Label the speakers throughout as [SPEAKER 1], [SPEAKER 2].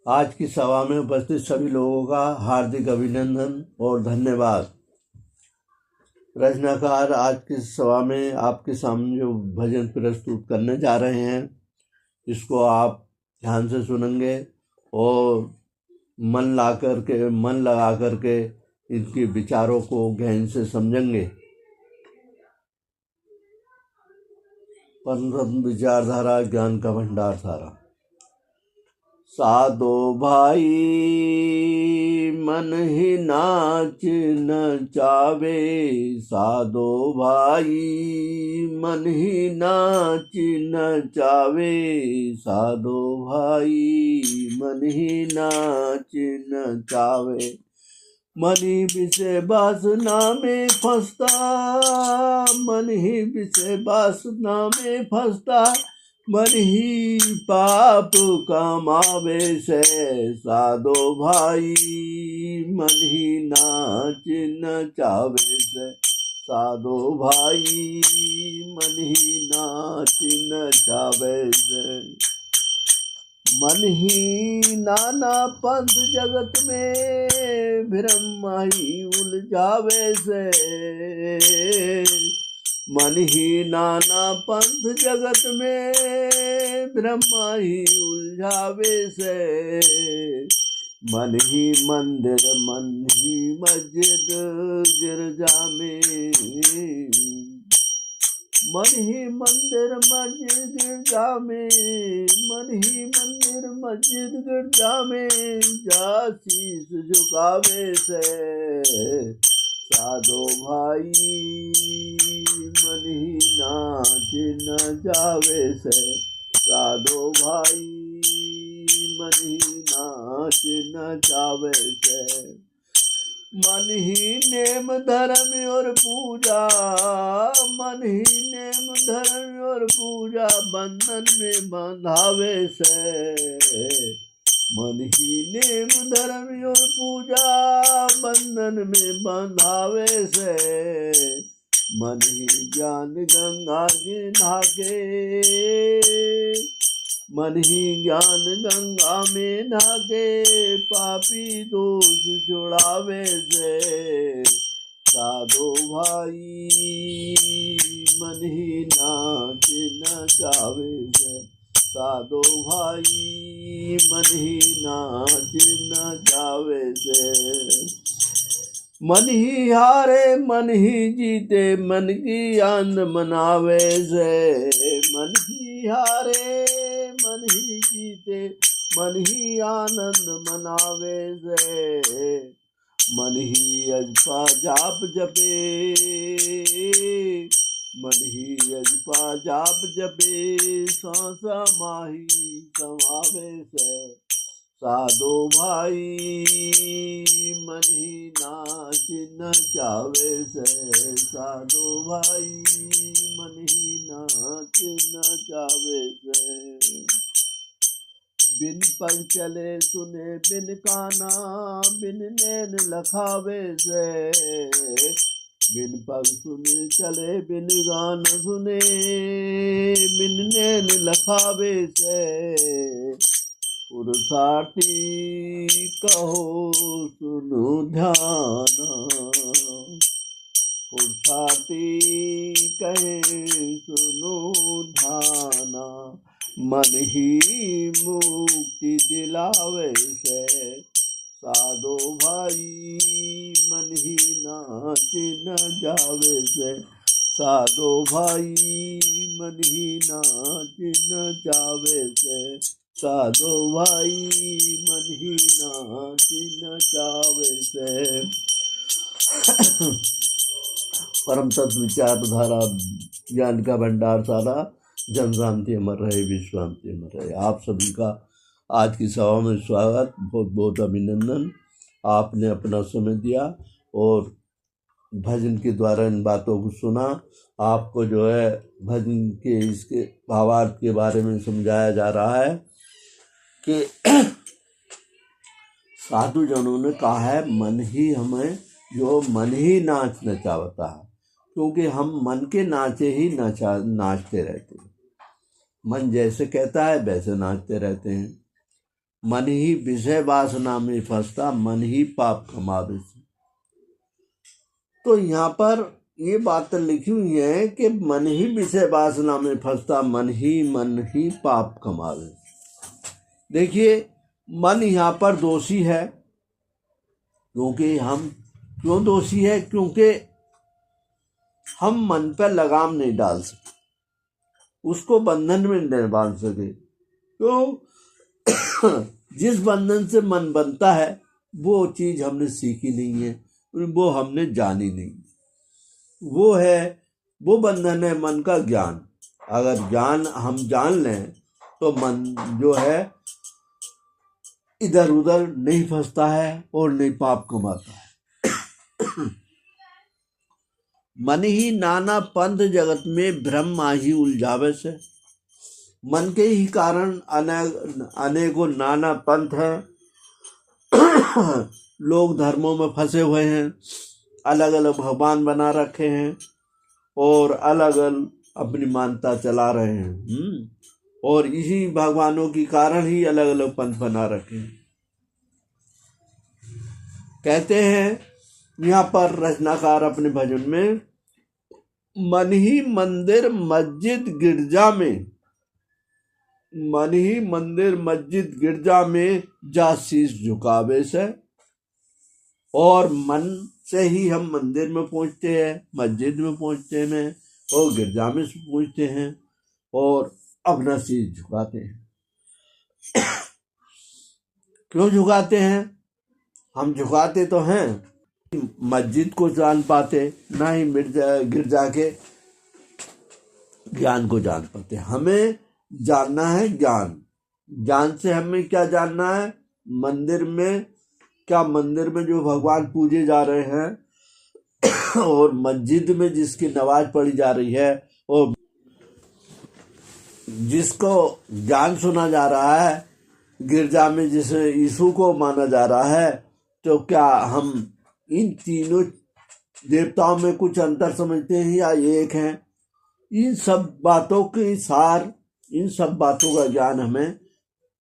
[SPEAKER 1] आज की सभा में उपस्थित सभी लोगों का हार्दिक अभिनंदन और धन्यवाद। रचनाकार आज की सभा में आपके सामने जो भजन प्रस्तुत करने जा रहे हैं, इसको आप ध्यान से सुनेंगे और मन लगा करके इनके विचारों को गहन से समझेंगे। परम विचारधारा ज्ञान का भंडार सारा। साधो भाई मन ही नाच नचावे, साधो भाई मन ही नाच नचावे, साधो भाई मन ही नाच नचावे। मन ही विषय वासना में फंसता, मन ही विषय वासना में फंसता, मन ही पाप कमावे से। साधो भाई मन ही नाच नचावे से, साधो भाई मन ही नाच नचावे से। मन ही नाना पंथ जगत में ब्रह्म ही उलझावे से, मन ही नाना पंथ जगत में ब्रह्म ही उलझावे से। मन ही मंदिर मन ही मस्जिद गिरजा में, मन ही मंदिर मस्जिद गिरजा में, मन ही मंदिर मस्जिद गिरजा में जा शीश झुकावे से। साधो भाई मन ही नाच नचावे से, साधो भाई मन ही नाच नचावे से। मन ही नेम धर्म और पूजा, मन ही नेम धर्म और पूजा बंधन में बंधावे से। मन ही नेम धर्म और पूजा बंधन में बंधावे से। मन ही ज्ञान गंगा के नहाके, मन ही ज्ञान गंगा में नहाके पापी दोष छुड़ावे से। साधो भाई मन ही नाच नचावे से, साधो भाई मन ही नाच नचावे से। मन ही हारे मन ही जीते मन की आनंद मनावे से। मन ही हारे मन ही जीते मन ही आनंद मनावे से। मन ही अजपा जाप जपे, मन ही अजपा जाप जपे सांस माही समावे से। साधो भाई मन ही नाच नचावे से, साधो भाई मन ही नाच नचावे से। बिन पग चले सुने बिन काना, बिन नैन लखावे से। बिन पग सुने चले बिन गान सुने, बिन नैन लखावे से। पुरुषार्थी कहो सुनो ध्याना, पुरुषार्थी कहे सुनो ध्याना। मन ही मुक्ति दिलावे से। साधो भाई मन ही नाच नचावे से, साधो भाई मन ही नाच नचावे से। साधो भाई मन ही नाच नचावे से। परम तत्व विचारधारा ज्ञान का भंडार सारा। जन शांति अमर रहे, विश्व शांति अमर रहे। आप सभी का आज की सभा में स्वागत, बहुत बहुत अभिनंदन। आपने अपना समय दिया और भजन के द्वारा इन बातों को सुना। आपको जो है भजन के इसके भावार्थ के बारे में समझाया जा रहा है कि साधु जनों ने कहा है मन ही हमें जो मन ही नाच नचावता है, क्योंकि हम मन के नाचे ही नाचते रहते हैं। मन जैसे कहता है वैसे नाचते रहते हैं। मन ही विषय वासना में फंसता मन ही पाप कमावे से। तो यहाँ पर ये बातें लिखी हुई है कि मन ही विषय वासना में फंसता मन ही पाप कमावे। देखिए, मन यहाँ पर दोषी है, क्योंकि हम क्यों दोषी है? क्योंकि हम मन पर लगाम नहीं डाल सके, उसको बंधन में नहीं बांध सके। तो जिस बंधन से मन बनता है वो चीज हमने सीखी नहीं है, वो हमने जानी नहीं। वो बंधन है मन का ज्ञान। अगर ज्ञान हम जान लें तो मन जो है इधर उधर नहीं फंसता है और नहीं पाप कमाता है। मन ही नाना पंथ जगत में भ्रम माही उलझावे से। मन के ही कारण अनेकों नाना पंथ हैं। लोग धर्मों में फंसे हुए हैं, अलग अलग भगवान बना रखे हैं और अलग अलग अपनी मान्यता चला रहे हैं। और इसी भगवानों के कारण ही अलग अलग पंथ बना रखे हैं। कहते हैं यहाँ पर रचनाकार अपने भजन में, मन ही मंदिर मस्जिद गिरजा में, मन ही मंदिर मस्जिद गिरजा में जा शीश झुकावे से। और मन से ही हम मंदिर में पहुंचते हैं, मस्जिद में पहुंचते हैं और गिरजा में पहुंचते हैं और अपना शीश झुकाते हैं। क्यों झुकाते हैं? हम झुकाते तो हैं, मस्जिद को जान पाते ना ही गिरजा के ज्ञान को जान पाते। हमें जानना है ज्ञान। ज्ञान से हमें क्या जानना है? मंदिर में जो भगवान पूजे जा रहे हैं और मस्जिद में जिसकी नमाज पढ़ी जा रही है और जिसको ज्ञान सुना जा रहा है, गिरजा में जिसे यीशु को माना जा रहा है, तो क्या हम इन तीनों देवताओं में कुछ अंतर समझते हैं या एक हैं? इन सब बातों की सार, इन सब बातों का ज्ञान हमें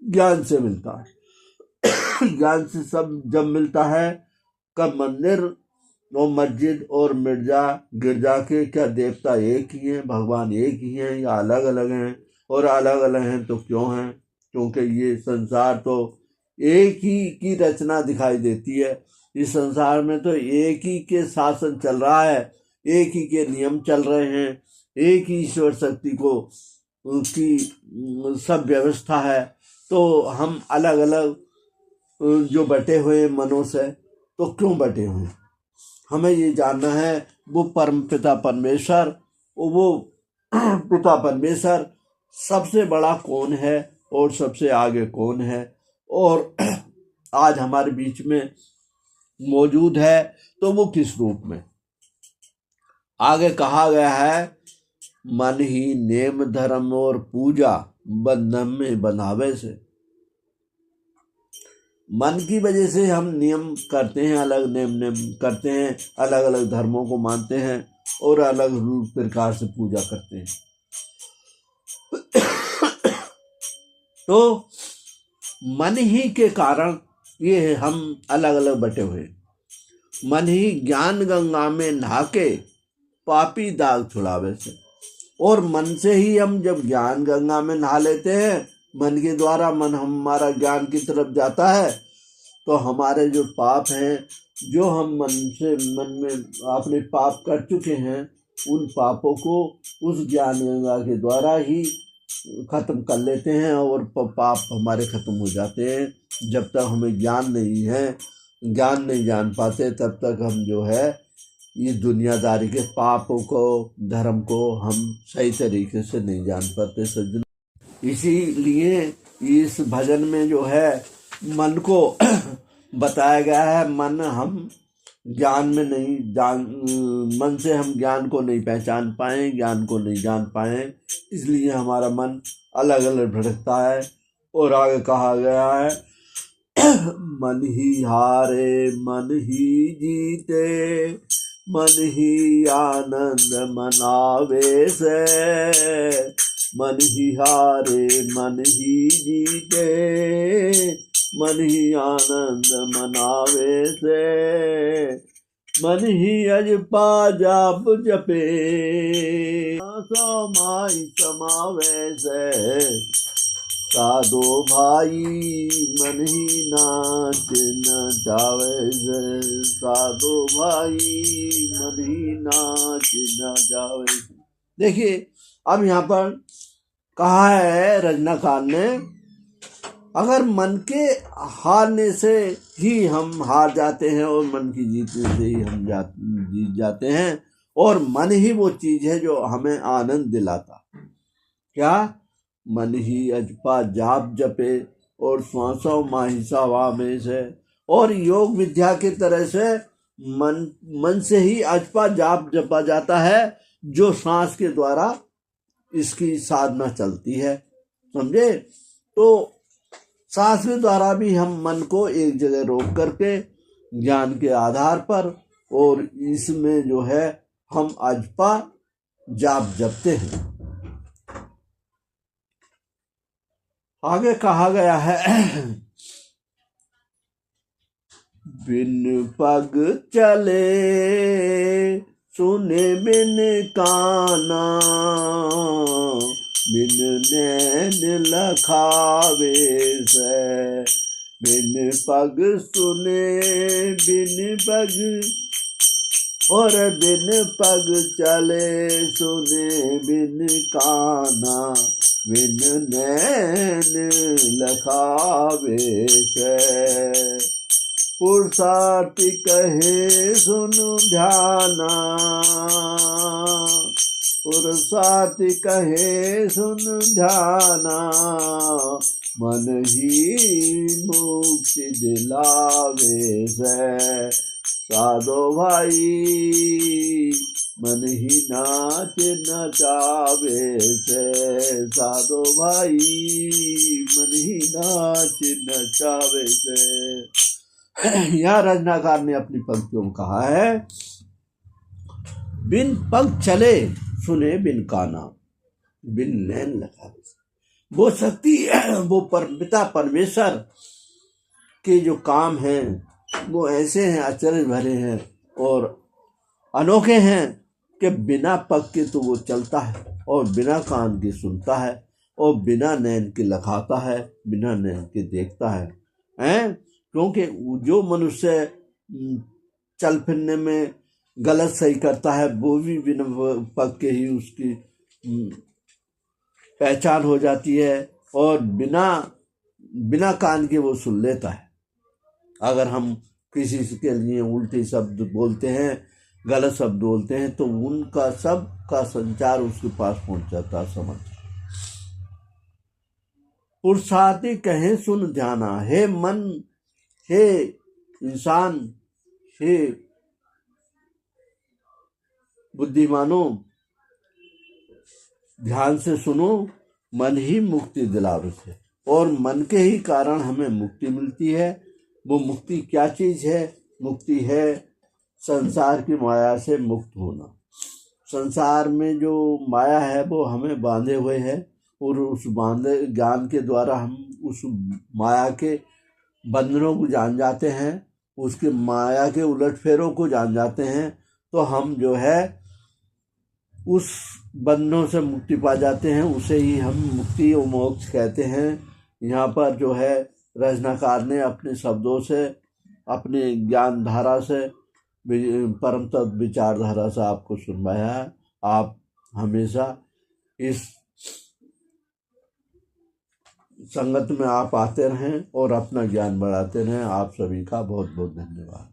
[SPEAKER 1] ज्ञान से मिलता है। ज्ञान से सब जब मिलता है, कब मंदिर और मस्जिद और गिरजा के क्या देवता एक ही हैं, भगवान एक ही हैं या अलग अलग हैं? और अलग अलग हैं तो क्यों हैं? क्योंकि ये संसार तो एक ही की रचना दिखाई देती है। इस संसार में तो एक ही के शासन चल रहा है, एक ही के नियम चल रहे हैं, एक ही ईश्वर शक्ति को उसकी सब व्यवस्था है। तो हम अलग अलग जो बटे हुए मनों से, तो क्यों बटे हुए? हमें ये जानना है वो परम पिता परमेश्वर, वो पिता परमेश्वर सबसे बड़ा कौन है और सबसे आगे कौन है, और आज हमारे बीच में मौजूद है तो वो किस रूप में। आगे कहा गया है, मन ही नेम धर्म और पूजा बंधन में बंधावे से। मन की वजह से हम नियम करते हैं, अलग नेम करते हैं, अलग अलग धर्मों को मानते हैं और अलग रूप प्रकार से पूजा करते हैं। तो मन ही के कारण ये हम अलग अलग बटे हुए। मन ही ज्ञान गंगा में नहा के पापी दाग छुड़ावे से। और मन से ही हम जब ज्ञान गंगा में नहा लेते हैं, मन के द्वारा मन हमारा ज्ञान की तरफ जाता है, तो हमारे जो पाप हैं, जो हम मन में अपने पाप कर चुके हैं, उन पापों को उस ज्ञान गंगा के द्वारा ही खत्म कर लेते हैं और पाप हमारे खत्म हो जाते हैं। जब तक हमें ज्ञान नहीं है, ज्ञान नहीं जान पाते, तब तक हम जो है इस दुनियादारी के पापों को, धर्म को हम सही तरीके से नहीं जान पाते सज्जन। इसीलिए इस भजन में जो है मन को बताया गया है, मन हम ज्ञान में नहीं मन से हम ज्ञान को नहीं पहचान पाए, ज्ञान को नहीं जान पाए, इसलिए हमारा मन अलग अलग भटकता है। और आगे कहा गया है, मन ही हारे मन ही जीते, मन ही आनंद मनावे से। मन ही हारे मन ही जीते, मन ही आनंद मनावे से, मन ही अजपा जाप जपे, सो माई समावे से, साधो भाई मन ही नाच नचावे से, साधो भाई मन ही नाच नचावे से। देखिए अब यहाँ पर कहा है रचनाकार ने, अगर मन के हारने से ही हम हार जाते हैं और मन की जीतने से ही हम जीत जाते हैं, और मन ही वो चीज है जो हमें आनंद दिलाता। क्या? मन ही अजपा जाप जपे और श्वासों माहिसा वामे से, और योग विद्या की तरह से मन से ही अजपा जाप जपा जाता है, जो सांस के द्वारा इसकी साधना चलती है। समझे? तो सांस के द्वारा भी हम मन को एक जगह रोक करके ज्ञान के आधार पर, और इसमें जो है हम अजपा जाप जपते हैं। आगे कहा गया है, बिन पग चले सुने बिन काना, बिन नैन लखावे से, बिन पग सुने बिन पग, और बिन पग चले सुने बिन काना, बिन नैन लखावे से, पुरुषार्थ कहे सुनु ध्याना, पुरुषार्थ कहे सुन ध्याना, मन ही मुक्ति दिलावे से, साधो भाई मन ही नाच नचावे से, साधो भाई मन ही नाच नचावे से। यहाँ रचनाकार ने अपनी पंक्तियों में कहा है, बिन पग चले सुने बिन काना, बिन नैन लखावे से। वो शक्ति, वो पिता परमेश्वर के जो काम हैं वो ऐसे हैं, आश्चर्य भरे हैं और अनोखे हैं कि बिना पग के तो वो चलता है, और बिना कान के सुनता है, और बिना नैन के लखाता है, बिना नैन के देखता है, हैं? क्योंकि जो मनुष्य चल फिरने में गलत सही करता है, वो भी बिना पग के ही उसकी पहचान हो जाती है, और बिना कान के वो सुन लेता है। अगर हम किसी के लिए उल्टे शब्द बोलते हैं, गलत शब्द बोलते हैं, तो उनका सब का संचार उसके पास पहुंच जाता है। समझ, पुरुषार्थी कहें सुन ध्याना, हे मन, हे इंसान, हे बुद्धिमानों, ध्यान से सुनो, मन ही मुक्ति दिलावे से, और मन के ही कारण हमें मुक्ति मिलती है। वो मुक्ति क्या चीज है? मुक्ति है संसार की माया से मुक्त होना। संसार में जो माया है वो हमें बांधे हुए है, और उस बांधे ज्ञान के द्वारा हम उस माया के बंधनों को जान जाते हैं, उसके माया के उलटफेरों को जान जाते हैं, तो हम जो है उस बंधनों से मुक्ति पा जाते हैं। उसे ही हम मुक्ति और मोक्ष कहते हैं। यहाँ पर जो है रचनाकार ने अपने शब्दों से, अपने ज्ञान धारा से, परम तत्व विचारधारा से आपको सुनवाया है। आप हमेशा इस संगत में आप आते रहें और अपना ज्ञान बढ़ाते रहें। आप सभी का बहुत बहुत धन्यवाद।